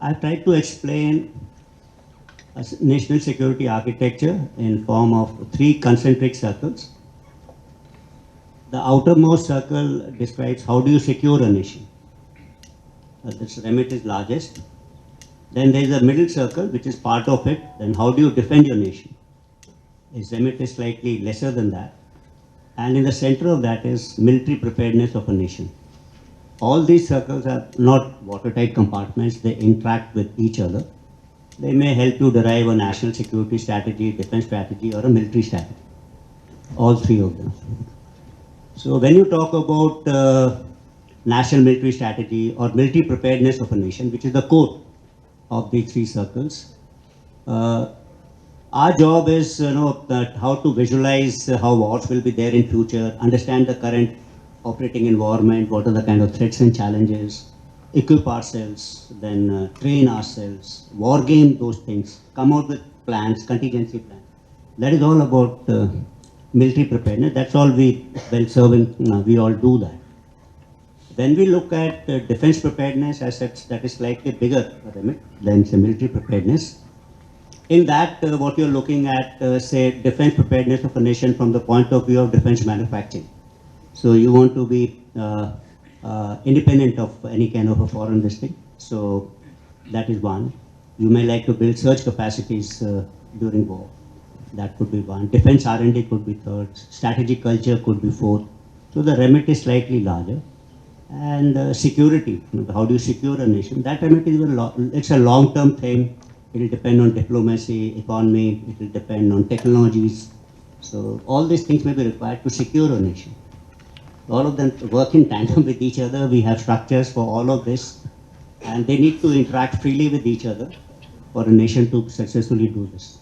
I tried to explain national security architecture in form of three concentric circles. The outermost circle describes how do you secure a nation. This remit is largest. Then there is a middle circle, which is part of it. Then how do you defend your nation? Its remit is slightly lesser than that. And in the center of that is military preparedness of a nation. All these circles are not watertight compartments. They interact with each other. They may help you derive a national security strategy, defense strategy, or a military strategy. All three of them. So when you talk about national military strategy or military preparedness of a nation, which is the core of these three circles, our job is that how to visualize how wars will be there in future, understand the current operating environment, what are the kind of threats and challenges, equip ourselves, then train ourselves, war game those things, come out with plans, contingency plans. That is all about military preparedness. That's all well serving, we all do that. When we look at defense preparedness as such, that is slightly bigger remit than say military preparedness. In that, what you're looking at, say, defense preparedness of a nation from the point of view of defense manufacturing. So you want to be independent of any kind of a foreign listing. So that is one. You may like to build surge capacities during war. That could be one. Defense R&D could be third. Strategic culture could be fourth. So the remit is slightly larger. And security, how do you secure a nation? That remit is it's a long-term thing. It will depend on diplomacy, economy. It will depend on technologies. So all these things may be required to secure a nation. All of them work in tandem with each other. We have structures for all of this, and they need to interact freely with each other for a nation to successfully do this.